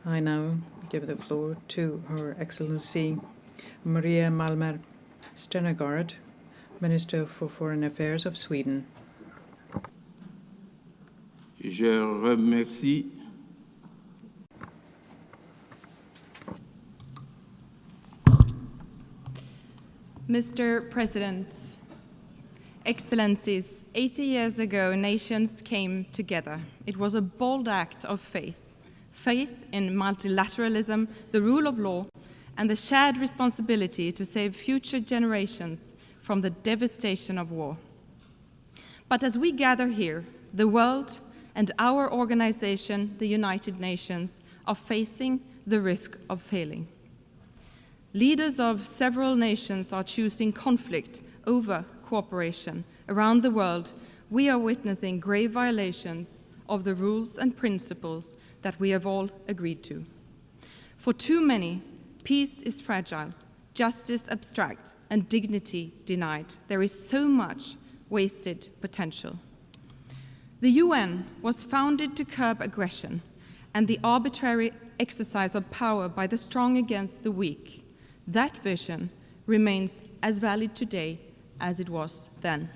I now give the floor to Her Excellency Maria Malmer Stenergard, Minister for Foreign Affairs of Sweden. Je remercie Mr. President, Excellencies, 80 years ago, nations came together. It was a bold act of faith in multilateralism, the rule of law, and the shared responsibility to save future generations from the devastation of war. But as we gather here, the world and our organization, the United Nations, are facing the risk of failing. Leaders of several nations are choosing conflict over cooperation. Around the world, we are witnessing grave violations of the rules and principles that we have all agreed to. For too many, peace is fragile, justice abstract, and dignity denied. There is so much wasted potential. The UN was founded to curb aggression and the arbitrary exercise of power by the strong against the weak. That vision remains as valid today as it was then.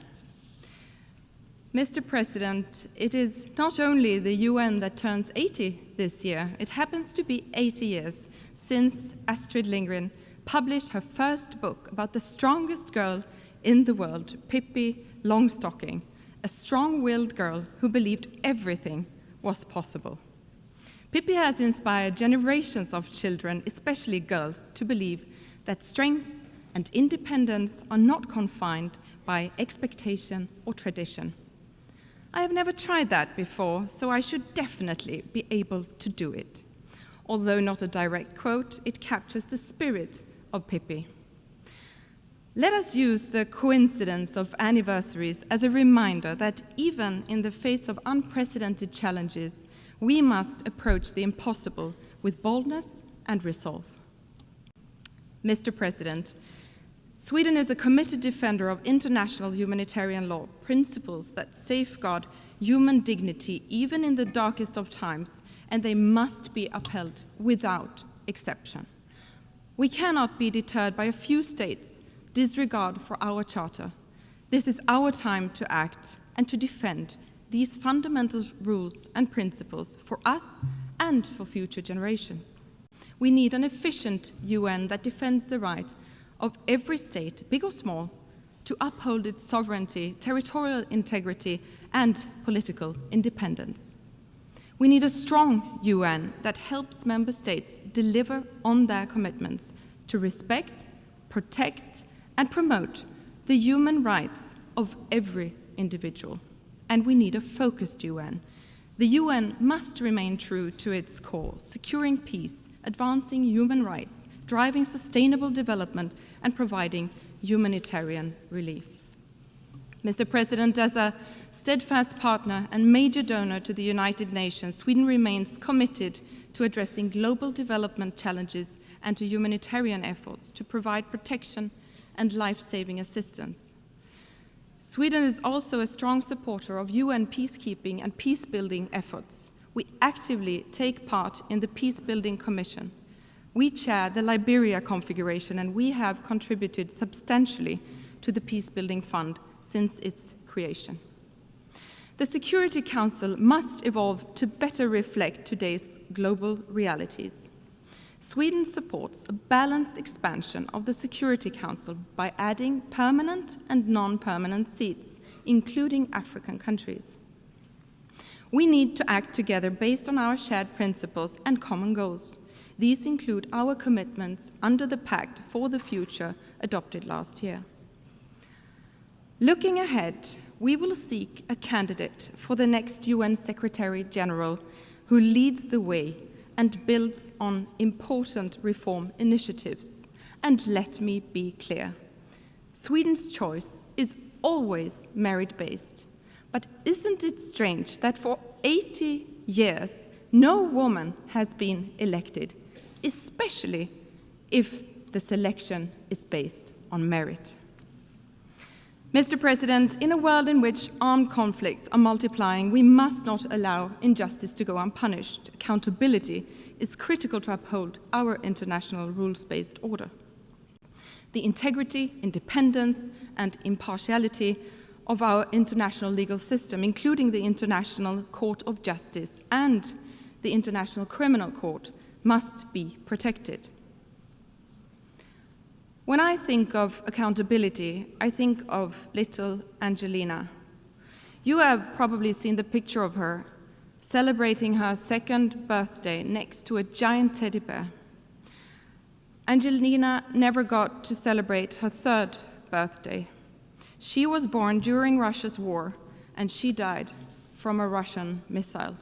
Mr. President, it is not only the UN that turns 80 this year, it happens to be 80 years since Astrid Lindgren published her first book about the strongest girl in the world, Pippi Longstocking, a strong-willed girl who believed everything was possible. Pippi has inspired generations of children, especially girls, to believe that strength and independence are not confined by expectation or tradition. I have never tried that before, so I should definitely be able to do it. Although not a direct quote, it captures the spirit of Pippi. Let us use the coincidence of anniversaries as a reminder that even in the face of unprecedented challenges, we must approach the impossible with boldness and resolve. Mr. President, Sweden is a committed defender of international humanitarian law, principles that safeguard human dignity even in the darkest of times, and they must be upheld without exception. We cannot be deterred by a few states' disregard for our charter. This is our time to act and to defend these fundamental rules and principles for us and for future generations. We need an efficient UN that defends the right of every state, big or small, to uphold its sovereignty, territorial integrity, and political independence. We need a strong UN that helps member states deliver on their commitments to respect, protect, and promote the human rights of every individual. And we need a focused UN. The UN must remain true to its core, securing peace, advancing human rights, driving sustainable development, and providing humanitarian relief. Mr. President, as a steadfast partner and major donor to the United Nations, Sweden remains committed to addressing global development challenges and to humanitarian efforts to provide protection and life-saving assistance. Sweden is also a strong supporter of UN peacekeeping and peace-building efforts. We actively take part in the Peacebuilding Commission. We chair the Liberia configuration, and we have contributed substantially to the Peacebuilding Fund since its creation. The Security Council must evolve to better reflect today's global realities. Sweden supports a balanced expansion of the Security Council by adding permanent and non-permanent seats, including African countries. We need to act together based on our shared principles and common goals. These include our commitments under the Pact for the Future adopted last year. Looking ahead, we will seek a candidate for the next UN Secretary General who leads the way and builds on important reform initiatives. And let me be clear, Sweden's choice is always merit-based. But isn't it strange that for 80 years, no woman has been elected, especially if the selection is based on merit? Mr. President, in a world in which armed conflicts are multiplying, we must not allow injustice to go unpunished. Accountability is critical to uphold our international rules-based order. The integrity, independence, and impartiality of our international legal system, including the International Court of Justice and the International Criminal Court, must be protected. When I think of accountability, I think of little Angelina. You have probably seen the picture of her celebrating her 2nd birthday next to a giant teddy bear. Angelina never got to celebrate her 3rd birthday. She was born during Russia's war, and she died from a Russian missile.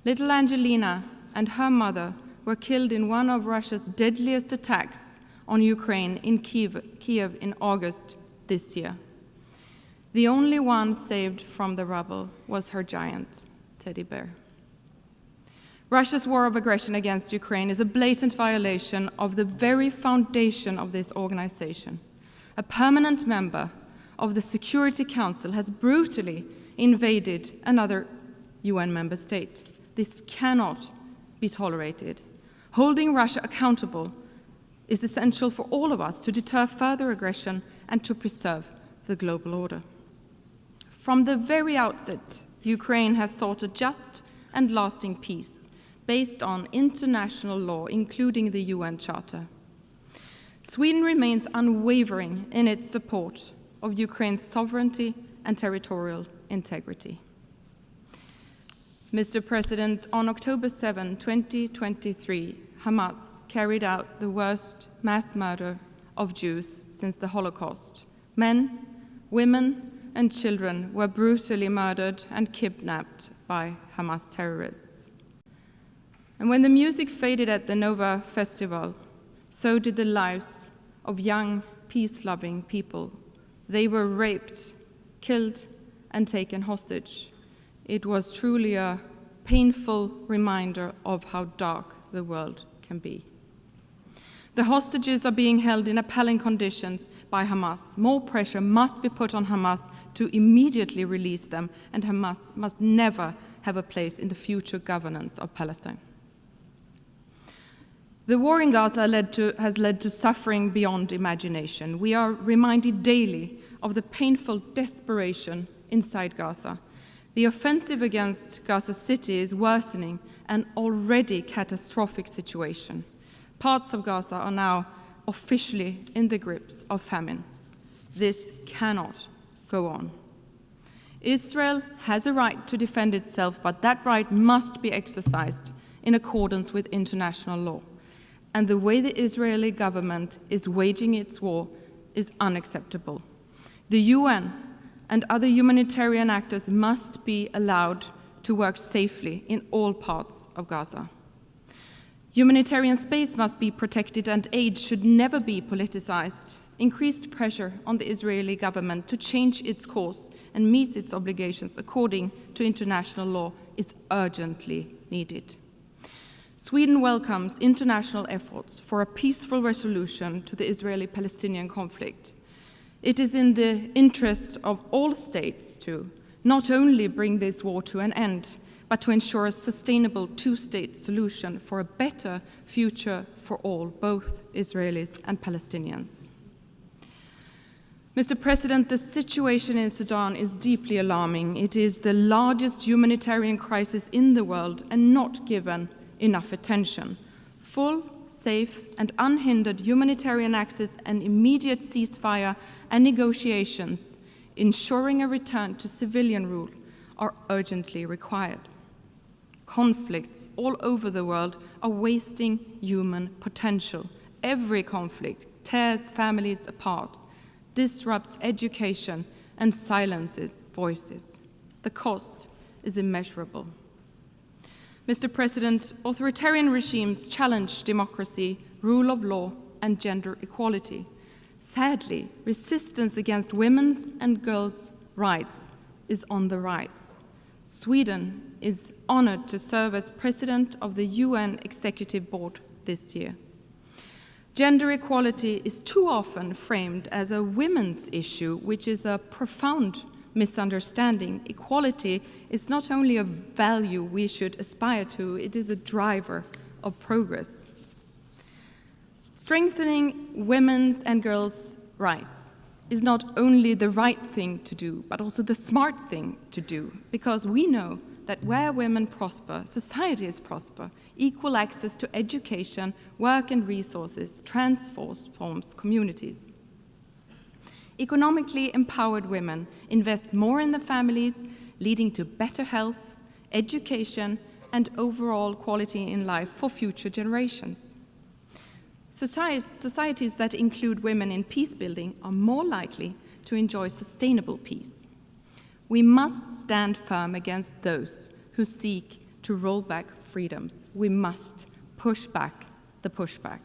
Little Angelina and her mother were killed in one of Russia's deadliest attacks on Ukraine in Kiev in August this year. The only one saved from the rubble was her giant teddy bear. Russia's war of aggression against Ukraine is a blatant violation of the very foundation of this organization. A permanent member of the Security Council has brutally invaded another UN member state. This cannot be tolerated. Holding Russia accountable is essential for all of us to deter further aggression and to preserve the global order. From the very outset, Ukraine has sought a just and lasting peace based on international law, including the UN Charter. Sweden remains unwavering in its support of Ukraine's sovereignty and territorial integrity. Mr. President, on October 7, 2023, Hamas carried out the worst mass murder of Jews since the Holocaust. Men, women, and children were brutally murdered and kidnapped by Hamas terrorists. And when the music faded at the Nova Festival, so did the lives of young, peace-loving people. They were raped, killed, and taken hostage. It was truly a painful reminder of how dark the world can be. The hostages are being held in appalling conditions by Hamas. More pressure must be put on Hamas to immediately release them, and Hamas must never have a place in the future governance of Palestine. The war in Gaza has led to suffering beyond imagination. We are reminded daily of the painful desperation inside Gaza. The offensive against Gaza City is worsening an already catastrophic situation. Parts of Gaza are now officially in the grips of famine. This cannot go on. Israel has a right to defend itself, but that right must be exercised in accordance with international law. And the way the Israeli government is waging its war is unacceptable. The UN and other humanitarian actors must be allowed to work safely in all parts of Gaza. Humanitarian space must be protected and aid should never be politicized. Increased pressure on the Israeli government to change its course and meet its obligations according to international law is urgently needed. Sweden welcomes international efforts for a peaceful resolution to the Israeli-Palestinian conflict. It is in the interest of all states to not only bring this war to an end, but to ensure a sustainable two-state solution for a better future for all, both Israelis and Palestinians. Mr. President, the situation in Sudan is deeply alarming. It is the largest humanitarian crisis in the world and not given enough attention. Full, safe, and unhindered humanitarian access and immediate ceasefire and negotiations, ensuring a return to civilian rule, are urgently required. Conflicts all over the world are wasting human potential. Every conflict tears families apart, disrupts education, and silences voices. The cost is immeasurable. Mr. President, authoritarian regimes challenge democracy, rule of law, and gender equality. Sadly, resistance against women's and girls' rights is on the rise. Sweden is honored to serve as President of the UN Executive Board this year. Gender equality is too often framed as a women's issue, which is a profound misunderstanding. Equality is not only a value we should aspire to, it is a driver of progress. Strengthening women's and girls' rights is not only the right thing to do, but also the smart thing to do, because we know that where women prosper, societies prosper. Equal access to education, work and resources transforms communities. Economically empowered women invest more in their families, leading to better health, education, and overall quality in life for future generations. Societies that include women in peace building are more likely to enjoy sustainable peace. We must stand firm against those who seek to roll back freedoms. We must push back the pushback.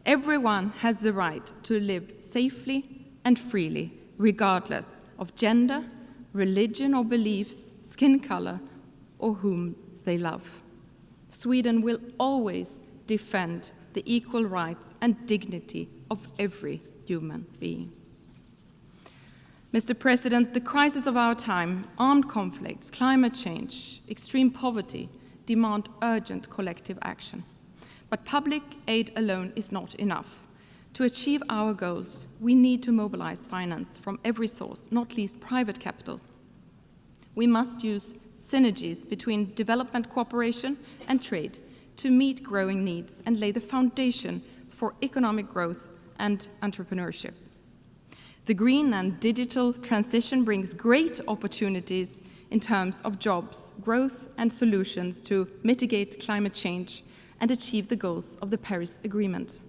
Everyone has the right to live safely and freely, regardless of gender, religion or beliefs, skin color, or whom they love. Sweden will always defend the equal rights and dignity of every human being. Mr. President, the crisis of our time, armed conflicts, climate change, extreme poverty, demand urgent collective action. But public aid alone is not enough. To achieve our goals, we need to mobilize finance from every source, not least private capital. We must use synergies between development cooperation and trade to meet growing needs and lay the foundation for economic growth and entrepreneurship. The green and digital transition brings great opportunities in terms of jobs, growth, and solutions to mitigate climate change and achieve the goals of the Paris Agreement.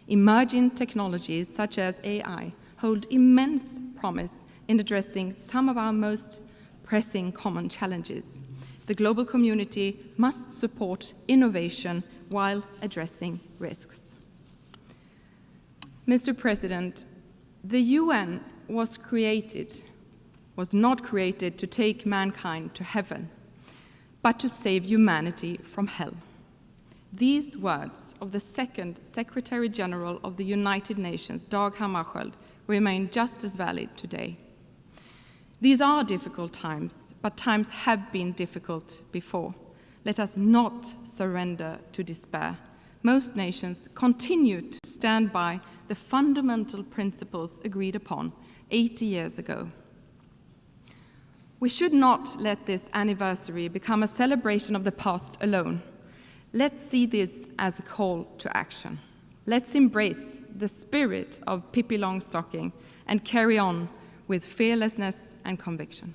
Emerging technologies such as AI hold immense promise in addressing some of our most pressing common challenges. The global community must support innovation while addressing risks. Mr. President, the UN was not created to take mankind to heaven, but to save humanity from hell. These words of the second Secretary General of the United Nations, Dag Hammarskjöld, remain just as valid today. These are difficult times, but times have been difficult before. Let us not surrender to despair. Most nations continue to stand by the fundamental principles agreed upon 80 years ago. We should not let this anniversary become a celebration of the past alone. Let's see this as a call to action. Let's embrace the spirit of Pippi Longstocking and carry on with fearlessness and conviction.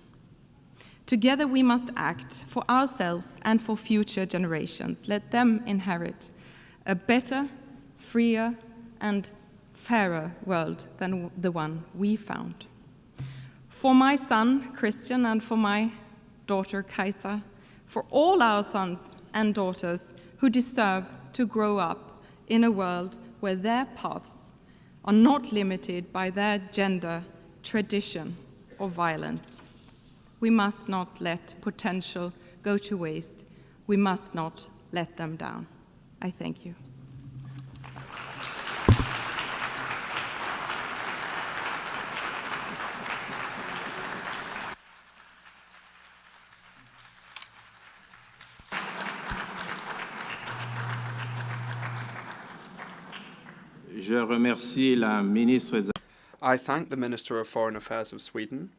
Together we must act for ourselves and for future generations. Let them inherit a better, freer, and fairer world than the one we found. For my son, Christian, and for my daughter, Kajsa, for all our sons and daughters who deserve to grow up in a world where their paths are not limited by their gender, tradition, or violence. We must not let potential go to waste. We must not let them down. I thank you. Je remercie la ministre. I thank the Minister of Foreign Affairs of Sweden.